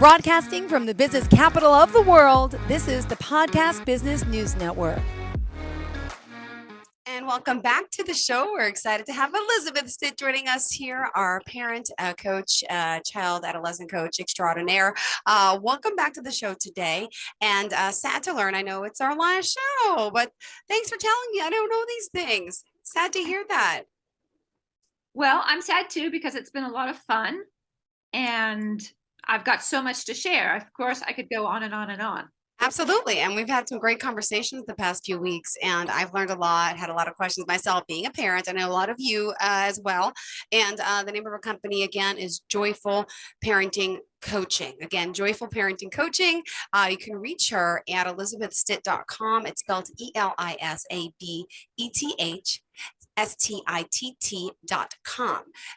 Broadcasting from the business capital of the world, this is the Podcast Business News Network. And welcome back to the show. We're excited to have Elisabeth Stitt joining us here, our parent, coach, child adolescent coach extraordinaire. Welcome back to the show today. And sad to learn, I know it's our last show, but thanks for telling me. I don't know these things. Sad to hear that. Well, I'm sad too because it's been a lot of fun and I've got so much to share. Of course, I could go on and on and on. Absolutely. And we've had some great conversations the past few weeks, and I've learned a lot, had a lot of questions myself being a parent. I know a lot of you as well. And the name of our company, again, is Joyful Parenting Coaching. Again, Joyful Parenting Coaching. You can reach her at elisabethstitt.com. It's spelled ELISABETH. STITT.com.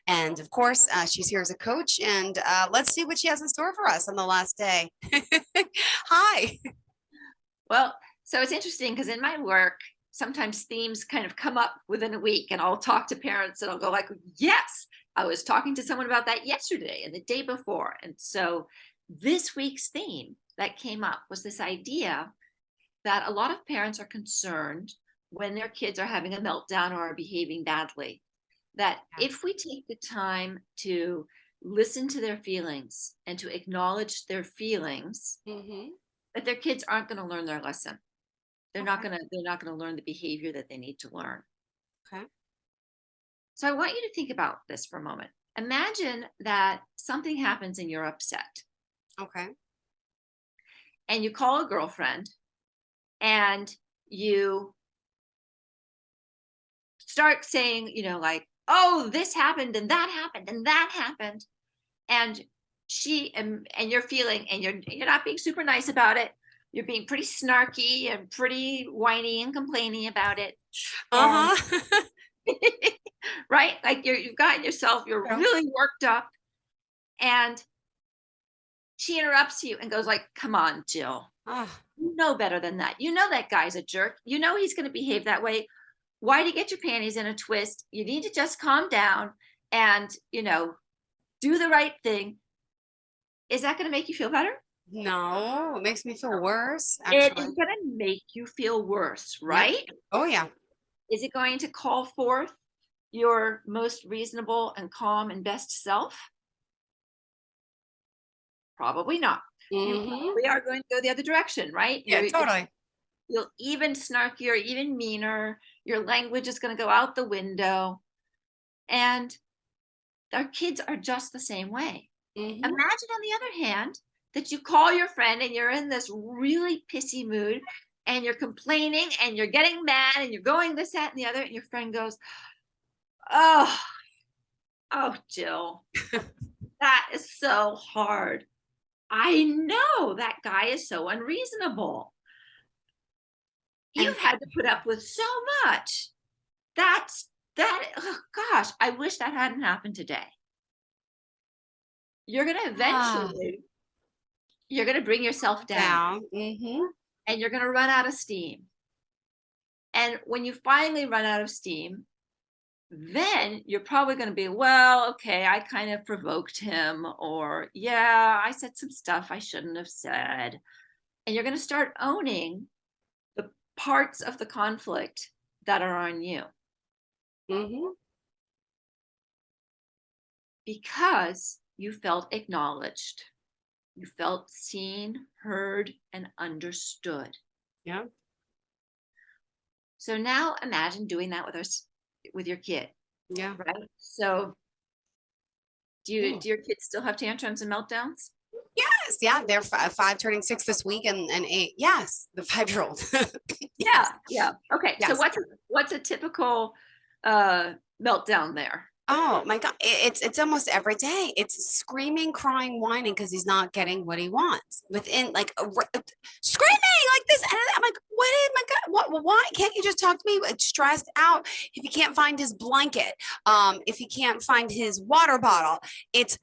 And of course, she's here as a coach, and let's see what she has in store for us on the last day. Hi. Well, so it's interesting because in my work, sometimes themes kind of come up within a week, and I'll talk to parents and I'll go like, yes, I was talking to someone about that yesterday and the day before. And so this week's theme that came up was this idea that a lot of parents are concerned when their kids are having a meltdown or are behaving badly, that if we take the time to listen to their feelings and to acknowledge their feelings, that their kids aren't going to learn their lesson. They're not going to learn the behavior that they need to learn. Okay. So I want you to think about this for a moment. Imagine that something happens and you're upset. Okay. And you call a girlfriend and you start saying, like, oh, this happened and that happened and that happened. And you're feeling, and you're not being super nice about it. You're being pretty snarky and pretty whiny and complaining about it. Right? Like you've gotten yourself, you're really worked up, and she interrupts you and goes like, come on, Jill. You know better than that. You know that guy's a jerk. You know he's going to behave that way. Why do you get your panties in a twist? You need to just calm down and, do the right thing. Is that going to make you feel better? No, it makes me feel worse. Actually. It is going to make you feel worse, right? Yeah. Oh, yeah. Is it going to call forth your most reasonable and calm and best self? Probably not. We are going to go the other direction, right? Yeah, totally. You'll even snarkier, even meaner. Your language is going to go out the window. And our kids are just the same way. Imagine, on the other hand, that you call your friend and you're in this really pissy mood and you're complaining and you're getting mad and you're going this, that, and the other. And your friend goes, oh, Jill, that is so hard. I know that guy is so unreasonable. You've had to put up with so much. Oh gosh, I wish that hadn't happened today. You're going to eventually, you're going to bring yourself down. And you're going to run out of steam. And when you finally run out of steam, then you're probably going to be, well, okay, I kind of provoked him, or yeah, I said some stuff I shouldn't have said. And you're going to start owning the parts of the conflict that are on you. Because you felt acknowledged. You felt seen, heard, and understood. Yeah. So now imagine doing that with your kid. Yeah. Right. So do your kids still have tantrums and meltdowns? Yes. Yeah. They're 5 turning 6 this week and 8. Yes. The 5-year-old. Yeah. Yeah. Okay. Yes. So what's a typical meltdown there? Oh my God. It's almost every day. It's screaming, crying, whining because he's not getting what he wants within screaming like this. And I'm like, what is my God? Why can't you just talk to me? It's stressed out. If he can't find his blanket, if he can't find his water bottle, it's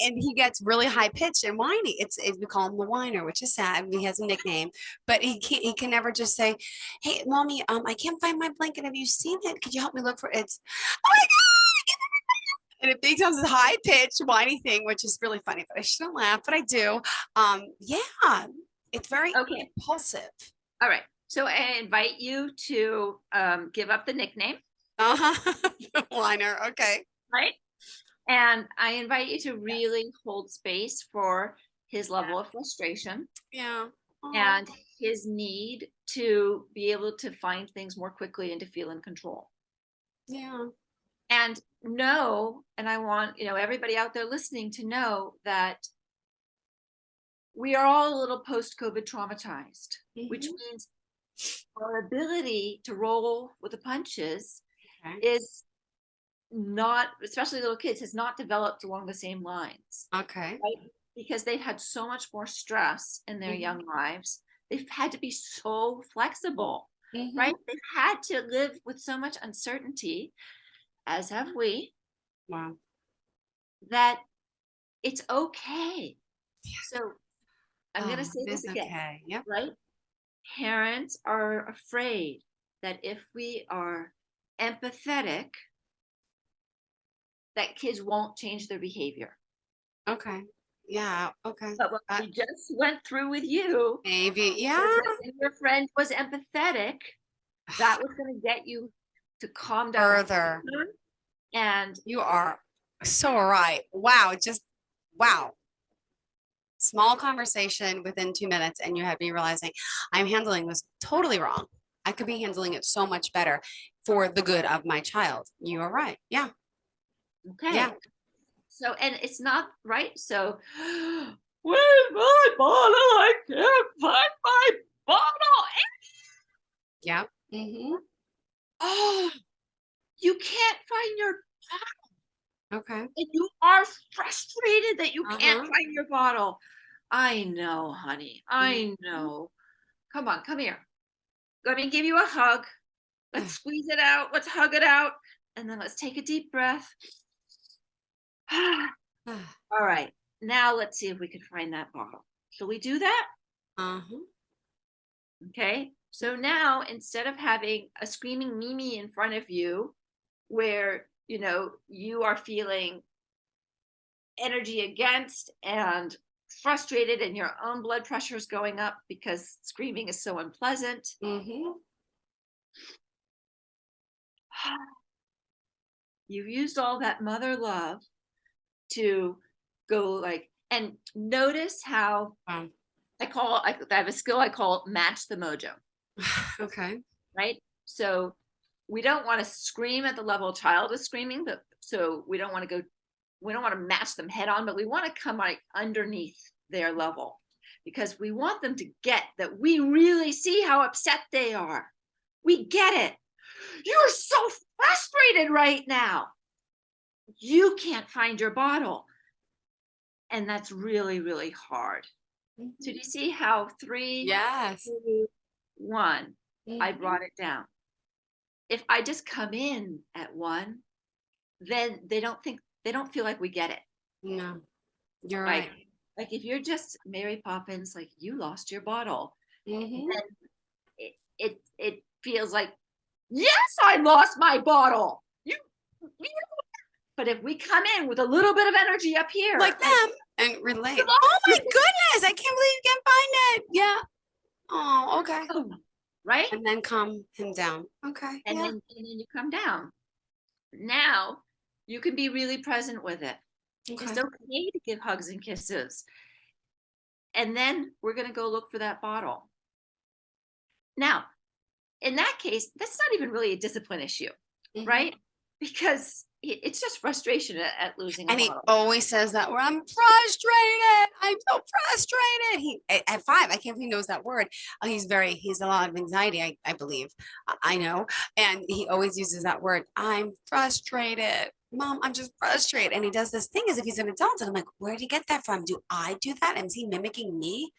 and he gets really high pitched and whiny. We call him the whiner, which is sad. He has a nickname, but he can never just say, "Hey, mommy, I can't find my blanket. Have you seen it? Could you help me look for it?" It's, oh my God! And it becomes this high pitched whiny thing, which is really funny, but I shouldn't laugh, but I do. Yeah, it's very Okay. impulsive. All right. So I invite you to give up the nickname, Whiner. Okay. right? And I invite you to really hold space for his level of frustration Yeah. and his need to be able to find things more quickly and to feel in control. Yeah. And know, and I want, everybody out there listening to know that we are all a little post-COVID traumatized, which means our ability to roll with the punches is not, especially little kids, has not developed along the same lines. Okay. Right? Because they've had so much more stress in their young lives. They've had to be so flexible, right? They've had to live with so much uncertainty, as have we. Wow. That it's okay. Yeah. So I'm going to say this again, okay. Yep. right? Parents are afraid that if we are empathetic, that kids won't change their behavior. Okay. Yeah. Okay. But what we just went through with you, maybe, yeah. If your friend was empathetic, that was going to get you to calm down Further. And you are so right. Wow. Wow. Small conversation within 2 minutes, and you had me realizing I'm handling this totally wrong. I could be handling it so much better for the good of my child. You are right. Yeah. Okay. Yeah. So, and it's not right. So, where's my bottle? I can't find my bottle. Yeah. Oh, you can't find your bottle. Okay. And you are frustrated that you can't find your bottle. I know, honey. I know. Come on, come here. Let me give you a hug. Let's squeeze it out. Let's hug it out. And then let's take a deep breath. All right. Now let's see if we can find that bottle. Shall we do that? Okay. So now instead of having a screaming Mimi in front of you where, you are feeling energy against and frustrated and your own blood pressure is going up because screaming is so unpleasant. You've used all that mother love to go and notice how I have a skill I call match the mojo. Okay. Right. So we don't want to scream at the level a child is screaming, but so we don't want to match them head on, but we want to come underneath their level because we want them to get that we really see how upset they are. We get it. You're so frustrated right now. You can't find your bottle. And that's really, really hard. So do you see how 3, 2, 1, I brought it down. If I just come in at 1, then they don't feel like we get it. No, you're right. Like if you're just Mary Poppins, like you lost your bottle, then it feels like, yes, I lost my bottle. You. But if we come in with a little bit of energy up here, like them, and relate. Oh my goodness, I can't believe you can't find it. Yeah. Oh, okay. Right. And then calm him down. Okay. And then you come down. Now you can be really present with it. Okay. It's okay to give hugs and kisses. And then we're going to go look for that bottle. Now, in that case, that's not even really a discipline issue, right? Because it's just frustration at losing a bottle. And he always says that word. I'm frustrated. I'm so frustrated. He at 5, I can't believe he knows that word. He's a lot of anxiety, I believe. I know. And he always uses that word. I'm frustrated. Mom, I'm just frustrated. And he does this thing as if he's an adult. And I'm like, where did he get that from? Do I do that? And is he mimicking me?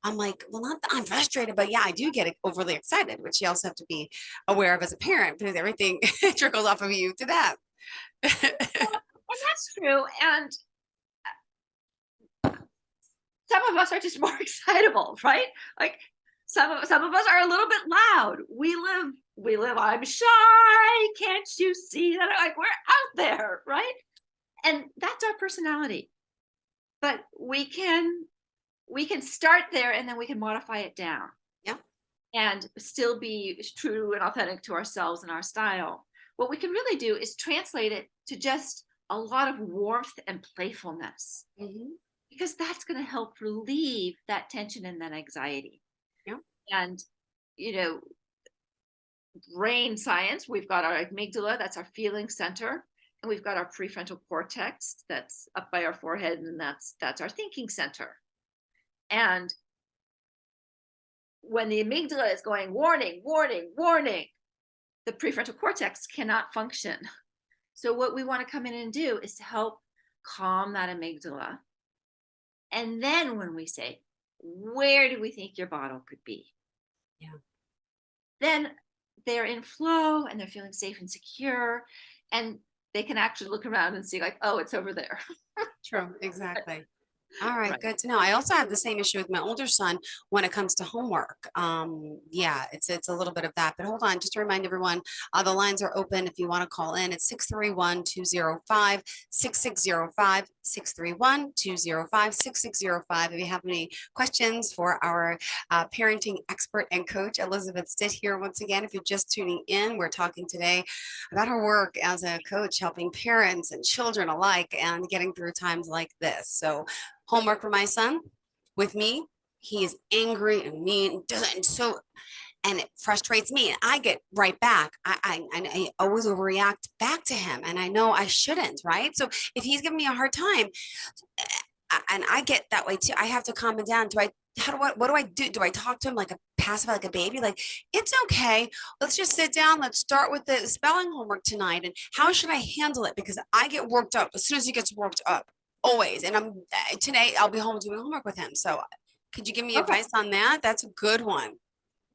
I'm like, well, not that I'm frustrated, but yeah, I do get overly excited, which you also have to be aware of as a parent because everything trickles off of you to them. And that's true. And some of us are just more excitable, right? Like some of us are a little bit loud. We live, I'm shy. Can't you see that? Like we're out there, right? And that's our personality. But we can start there and then we can modify it down. Yeah. And still be true and authentic to ourselves and our style. What we can really do is translate it to just a lot of warmth and playfulness, because that's going to help relieve that tension and that anxiety. Yeah. And, brain science, we've got our amygdala, that's our feeling center, and we've got our prefrontal cortex that's up by our forehead, and that's our thinking center. And when the amygdala is going warning, warning, warning, the prefrontal cortex cannot function. So what we want to come in and do is to help calm that amygdala. And then when we say, where do we think your bottle could be? Yeah. Then they're in flow and they're feeling safe and secure, and they can actually look around and see like, oh, it's over there. True, exactly. All right, good to know. I also have the same issue with my older son when it comes to homework. Yeah, it's a little bit of that. But hold on, just to remind everyone, the lines are open if you want to call in. It's 631-205-6605, 631-205-6605. If you have any questions for our parenting expert and coach, Elisabeth Stitt here once again. If you're just tuning in, we're talking today about her work as a coach, helping parents and children alike and getting through times like this. So homework for my son with me, he is angry and mean and it frustrates me and I get right back. I always overreact back to him, and I know I shouldn't, right? So if he's giving me a hard time and I get that way too, I have to calm it down. What do I do? Do I talk to him like a passive, like a baby? Like, it's okay. Let's just sit down. Let's start with the spelling homework tonight. And how should I handle it? Because I get worked up as soon as he gets worked up, always. And today I'll be home doing homework with him. So could you give me advice on that? That's a good one.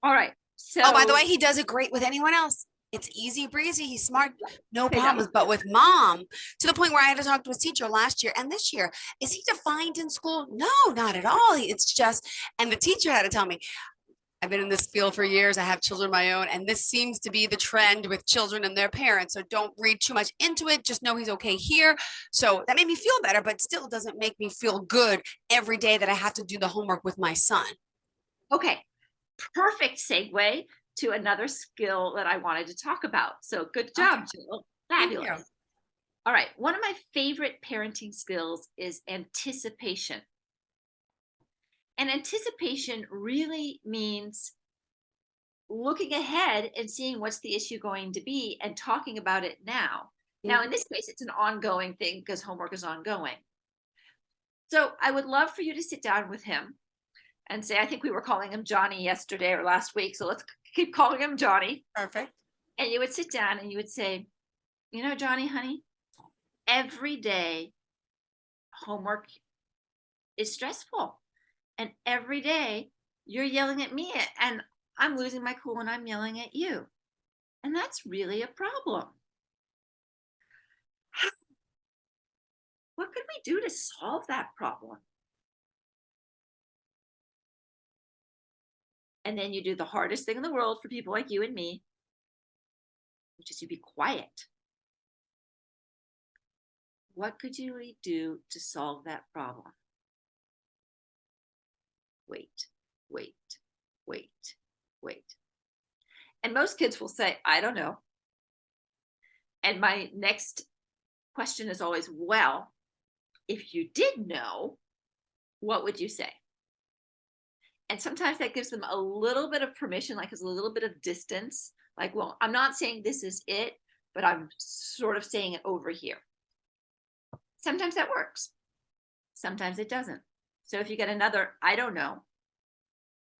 All right. So, oh, by the way, he does it great with anyone else. It's easy breezy. He's smart, no problems. But with mom, to the point where I had to talk to his teacher last year and this year, is he defined in school? No, not at all. It's just, and the teacher had to tell me, I've been in this field for years. I have children of my own, and this seems to be the trend with children and their parents. So don't read too much into it. Just know he's okay here. So that made me feel better, but still doesn't make me feel good every day that I have to do the homework with my son. Okay, perfect segue to another skill that I wanted to talk about. So good job, Jill. Fabulous. All right, one of my favorite parenting skills is anticipation. And anticipation really means looking ahead and seeing what's the issue going to be and talking about it now. Now, in this case, it's an ongoing thing because homework is ongoing. So I would love for you to sit down with him and say, I think we were calling him Johnny yesterday or last week, so let's keep calling him Johnny. Perfect. And you would sit down and you would say, Johnny, honey, every day homework is stressful. And every day you're yelling at me and I'm losing my cool and I'm yelling at you. And that's really a problem. What could we do to solve that problem? And then you do the hardest thing in the world for people like you and me, which is you be quiet. What could you do to solve that problem? Wait. And most kids will say, I don't know. And my next question is always, well, if you did know, what would you say? And sometimes that gives them a little bit of permission, like it's a little bit of distance. Like, well, I'm not saying this is it, but I'm sort of saying it over here. Sometimes that works. Sometimes it doesn't. So if you get another, I don't know,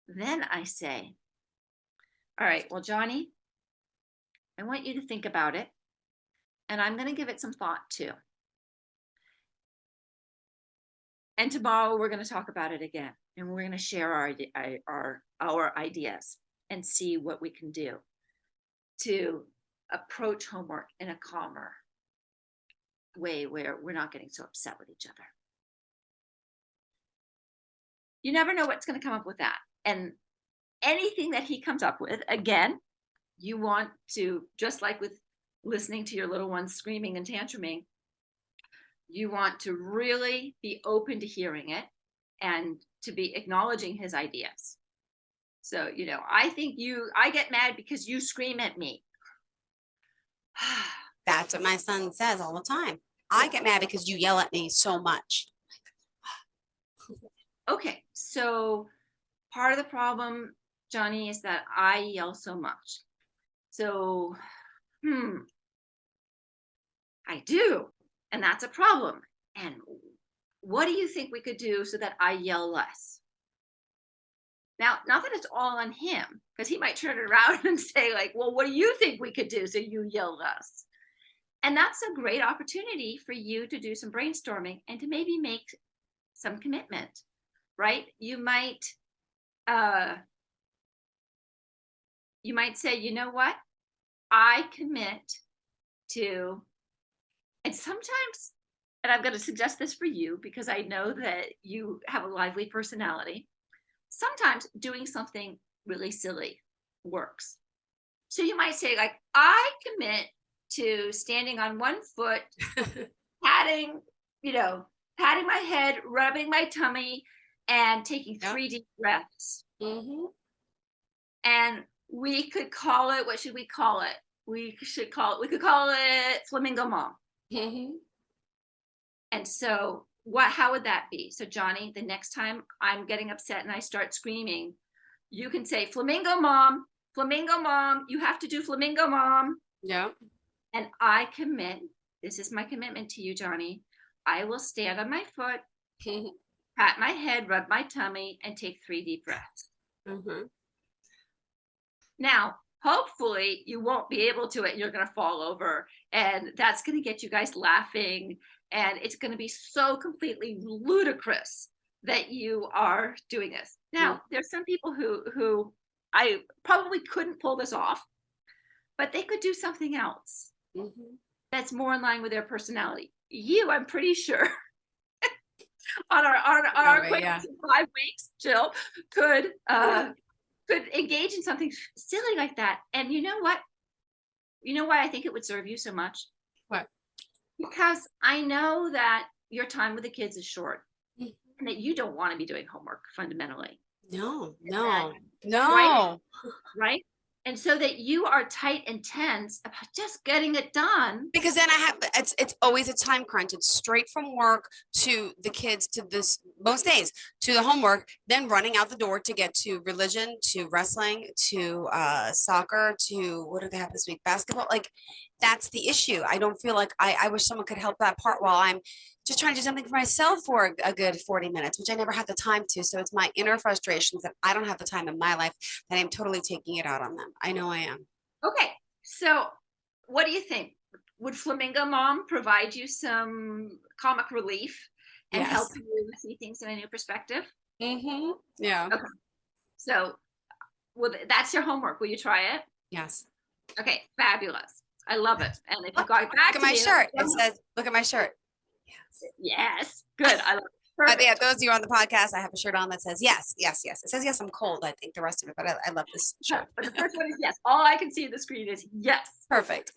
then I say, all right, well, Johnny, I want you to think about it. And I'm going to give it some thought too. And tomorrow we're going to talk about it again. And we're going to share our ideas and see what we can do to approach homework in a calmer way where we're not getting so upset with each other. You never know what's going to come up with that. And anything that he comes up with, again, you want to, just like with listening to your little ones screaming and tantruming, You want to really be open to hearing it and to be acknowledging his ideas. So, I get mad because you scream at me. That's what my son says all the time. I get mad because you yell at me so much. Okay, so part of the problem, Johnny, is that I yell so much. So, I do, and that's a problem. And what do you think we could do so that I yell less? Now, not that it's all on him, because he might turn it around and say, like, well, what do you think we could do so you yell less? And that's a great opportunity for you to do some brainstorming and to maybe make some commitment, right? You might say, you know what? I commit to, and sometimes, and I'm going to suggest this for you because I know that you have a lively personality. Sometimes doing something really silly works. So you might say, like, I commit to standing on one foot, patting my head, rubbing my tummy, and taking 3 deep breaths. Mm-hmm. And we could call it, what should we call it? We could call it Flamingo Mom. Mm-hmm. And so how would that be? So Johnny, the next time I'm getting upset and I start screaming, you can say, Flamingo Mom, you have to do Flamingo Mom. Yeah. And I commit, this is my commitment to you, Johnny. I will stand on my foot, pat my head, rub my tummy, and take 3 deep breaths. Mm-hmm. Now, hopefully you won't be able to, and you're going to fall over, and that's going to get you guys laughing, and it's going to be so completely ludicrous that you are doing this. Now, there's some people who I probably couldn't pull this off, but they could do something else that's more in line with their personality. You, I'm pretty sure, on our acquaintance in 5 weeks, Jill, could engage in something silly like that. And you know what? You know why I think it would serve you so much? What? Because I know that your time with the kids is short and that you don't want to be doing homework fundamentally. No. Right? And so that you are tight and tense about just getting it done. Because then it's always a time crunch. It's straight from work to the kids to this, most days, to the homework, then running out the door to get to religion, to wrestling, to soccer, to what do they have this week? Basketball. Like, that's the issue. I don't feel like I wish someone could help that part while I'm just trying to do something for myself for a good 40 minutes, which I never had the time to. So it's my inner frustrations that I don't have the time in my life that I'm totally taking it out on them. I know I am. Okay. So what do you think? Would Flamingo Mom provide you some comic relief and help you see things in a new perspective? Mm-hmm. Yeah. Okay. So, that's your homework. Will you try it? Yes. Okay. Fabulous. I love it. And if you got back look at my shirt. It says, look at my shirt. Yes. Good. I love it. But yeah, those of you on the podcast, I have a shirt on that says yes. It says yes, I'm cold. I think the rest of it, but I love this shirt. But the first one is yes. All I can see on the screen is yes. Perfect.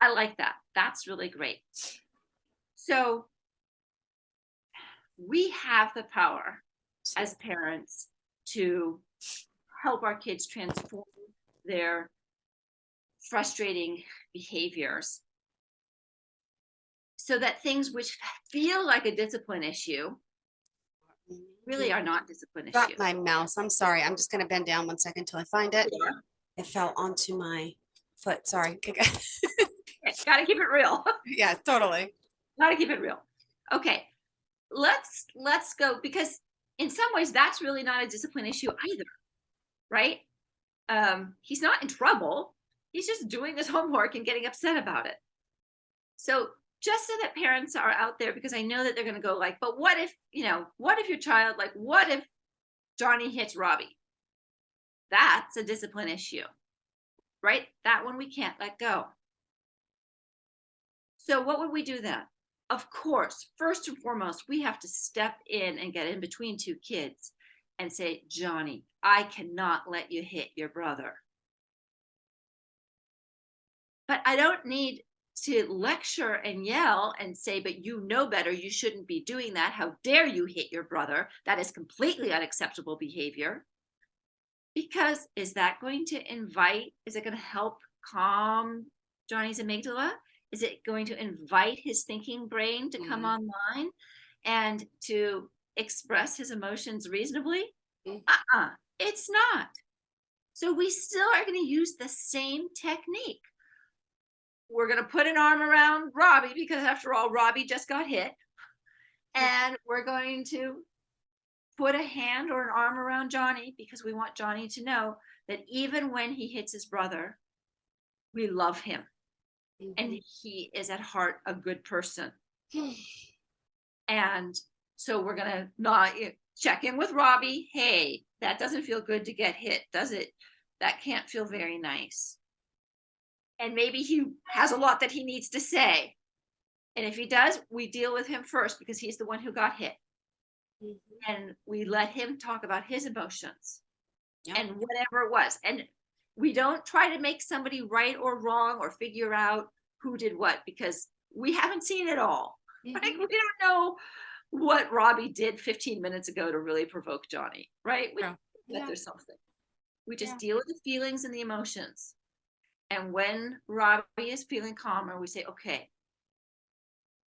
I like that. That's really great. So we have the power as parents to help our kids transform their frustrating behaviors so that things which feel like a discipline issue really are not discipline Got issues. my mouse. I'm sorry. I'm just going to bend down 1 second till I find it. Yeah. It fell onto my foot. Sorry. Got to keep it real. Yeah, totally. Got to keep it real. Okay. Let's go, because in some ways that's really not a discipline issue either, right? He's not in trouble. He's just doing his homework and getting upset about it. So just so that parents are out there, because I know that they're going to go like, but what if your child, like, what if Johnny hits Robbie? That's a discipline issue, right? That one we can't let go. So what would we do then? Of course, first and foremost, we have to step in and get in between 2 kids and say, Johnny, I cannot let you hit your brother. But I don't need to lecture and yell and say, but you know better, you shouldn't be doing that. How dare you hit your brother? That is completely unacceptable behavior. Because is that going to is it going to help calm Johnny's amygdala? Is it going to invite his thinking brain to come online and to express his emotions reasonably? It's not. So we still are going to use the same technique. We're going to put an arm around Robbie because after all, Robbie just got hit. And we're going to put a hand or an arm around Johnny because we want Johnny to know that even when he hits his brother, we love him. And he is at heart a good person. And so we're going to not check in with Robbie. Hey, that doesn't feel good to get hit, does it? That can't feel very nice. And maybe he has a lot that he needs to say. And if he does, we deal with him first because he's the one who got hit. And we let him talk about his emotions and whatever it was. And we don't try to make somebody right or wrong or figure out who did what because we haven't seen it all. Right? We don't know what Robbie did 15 minutes ago to really provoke Johnny, right? That there's something. We just deal with the feelings and the emotions. And when Robbie is feeling calmer, we say, okay,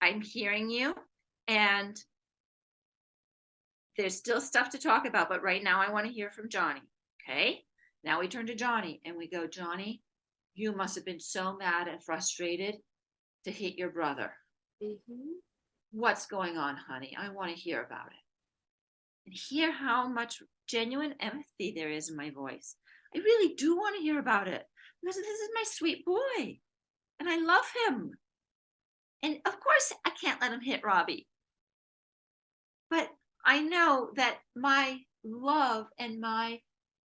I'm hearing you. And there's still stuff to talk about, but right now I want to hear from Johnny. Okay. Now we turn to Johnny and we go, Johnny, you must have been so mad and frustrated to hit your brother. What's going on, honey? I want to hear about it. And hear how much genuine empathy there is in my voice. I really do want to hear about it because this is my sweet boy and I love him. And of course I can't let him hit Robbie. But I know that my love and my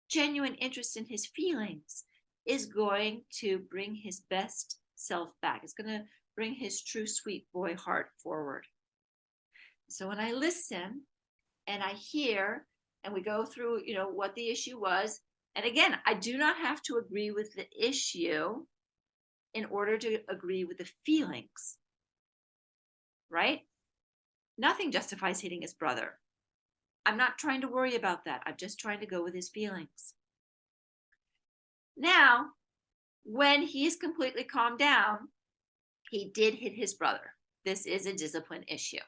genuine interest in his feelings is going to bring his best self back. It's going to bring his true sweet boy heart forward. So when I listen and I hear and we go through, what the issue was. And again, I do not have to agree with the issue in order to agree with the feelings, right? Nothing justifies hitting his brother. I'm not trying to worry about that. I'm just trying to go with his feelings. Now, when he's completely calmed down, he did hit his brother. This is a discipline issue.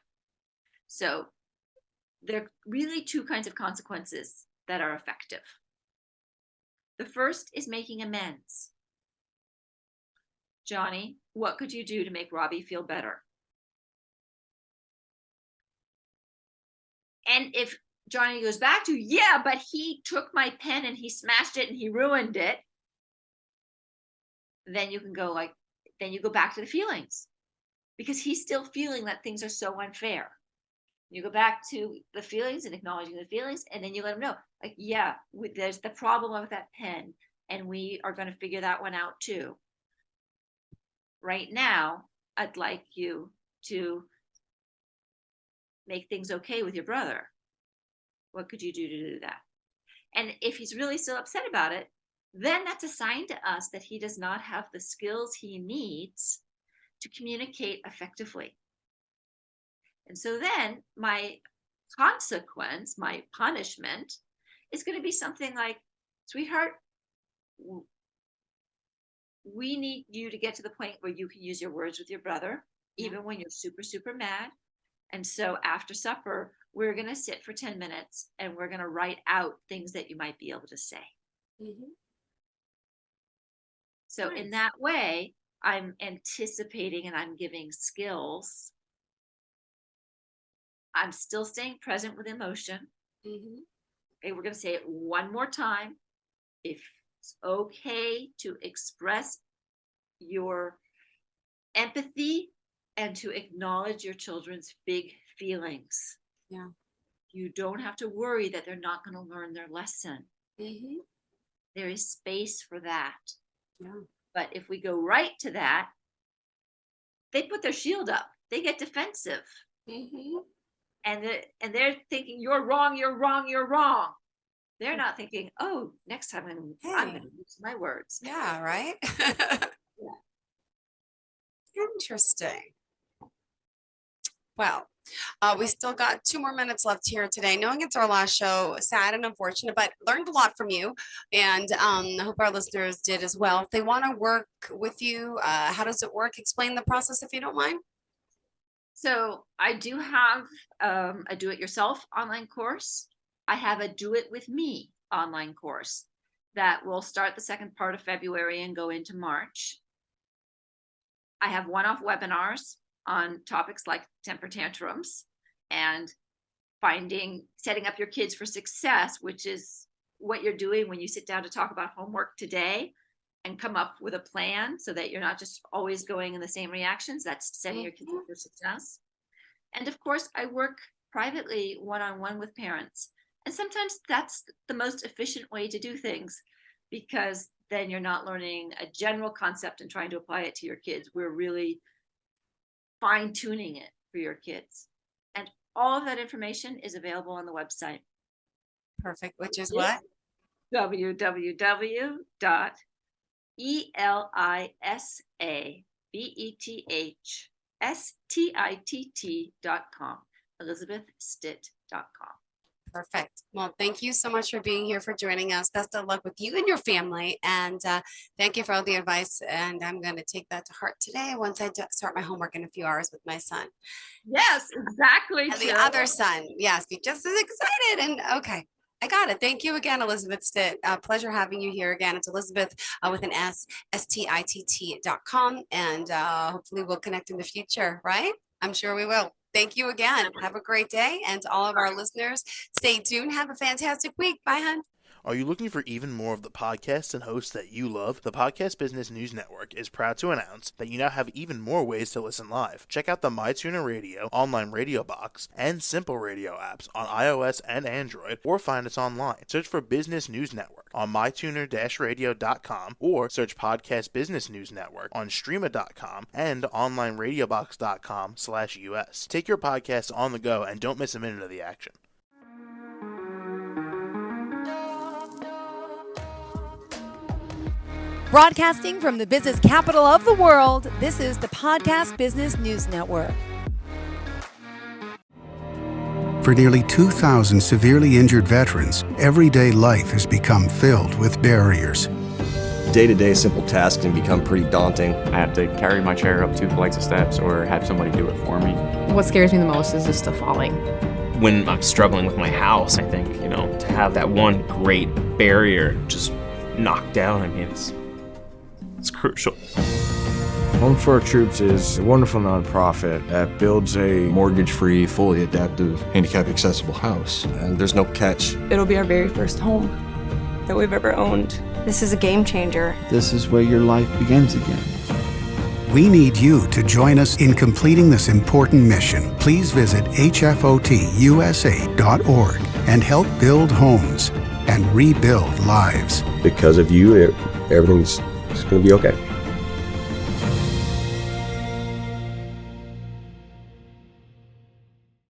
So there are really two kinds of consequences that are effective. The first is making amends. Johnny, what could you do to make Robbie feel better? And if Johnny goes back to, yeah, but he took my pen and he smashed it and he ruined it, then you can go then you go back to the feelings because he's still feeling that things are so unfair. You go back to the feelings and acknowledging the feelings, and then you let him know, there's the problem with that pen, and we are going to figure that one out too. Right now, I'd like you to make things okay with your brother. What could you do to do that? And if he's really still upset about it, then that's a sign to us that he does not have the skills he needs to communicate effectively. And so then my consequence, my punishment, is going to be something like, sweetheart, we need you to get to the point where you can use your words with your brother, even when you're super, super mad. And so after supper, we're going to sit for 10 minutes and we're going to write out things that you might be able to say. So in that way, I'm anticipating and I'm giving skills. I'm still staying present with emotion. Okay, we're going to say it one more time. If it's okay to express your empathy and to acknowledge your children's big feelings. You don't have to worry that they're not going to learn their lesson. There is space for that. But if we go right to that, they put their shield up. They get defensive. And they're thinking, you're wrong, you're wrong, you're wrong. They're not thinking, oh, next time I'm going to use my words. Yeah, right? Interesting. Well, we still got 2 more minutes left here today. Knowing it's our last show, sad and unfortunate, but learned a lot from you. And I hope our listeners did as well. If they want to work with you, how does it work? Explain the process if you don't mind. So I do have a do-it-yourself online course. I have a do-it-with-me online course that will start the second part of February and go into March. I have one-off webinars on topics like temper tantrums and setting up your kids for success, which is what you're doing when you sit down to talk about homework today, and come up with a plan so that you're not just always going in the same reactions. That's setting your kids up for success. And of course, I work privately one-on-one with parents. And sometimes that's the most efficient way to do things, because then you're not learning a general concept and trying to apply it to your kids. We're really fine-tuning it for your kids. And all of that information is available on the website. Perfect. Which is what? www.elisabethstitt.com. ElisabethStitt.com. Perfect. Well, thank you so much for being here, for joining us. Best of luck with you and your family. And thank you for all the advice. And I'm going to take that to heart today once I start my homework in a few hours with my son. Yes, exactly. And the other son. Yes, be just as excited. And okay. I got it. Thank you again, Elisabeth Stitt. Pleasure having you here again. It's Elisabeth with an S, STITT.com. And hopefully we'll connect in the future, right? I'm sure we will. Thank you again. Have a great day. And to all of our listeners, stay tuned. Have a fantastic week. Bye, hon. Are you looking for even more of the podcasts and hosts that you love? The Podcast Business News Network is proud to announce that you now have even more ways to listen live. Check out the MyTuner Radio, online radio box, and Simple Radio apps on iOS and Android, or find us online. Search for Business News Network on mytuner-radio.com, or search Podcast Business News Network on streama.com and onlineradiobox.com/US. Take your podcast on the go and don't miss a minute of the action. Broadcasting from the business capital of the world, this is the Podcast Business News Network. For nearly 2,000 severely injured veterans, everyday life has become filled with barriers. Day-to-day simple tasks can become pretty daunting. I have to carry my chair up 2 flights of steps or have somebody do it for me. What scares me the most is just the falling. When I'm struggling with my house, I think, to have that one great barrier just knocked down, it's crucial. Home for Our Troops is a wonderful nonprofit that builds a mortgage-free, fully adaptive, handicap-accessible house. And there's no catch. It'll be our very first home that we've ever owned. This is a game changer. This is where your life begins again. We need you to join us in completing this important mission. Please visit hfotusa.org and help build homes and rebuild lives. Because of you, everything's going to be okay.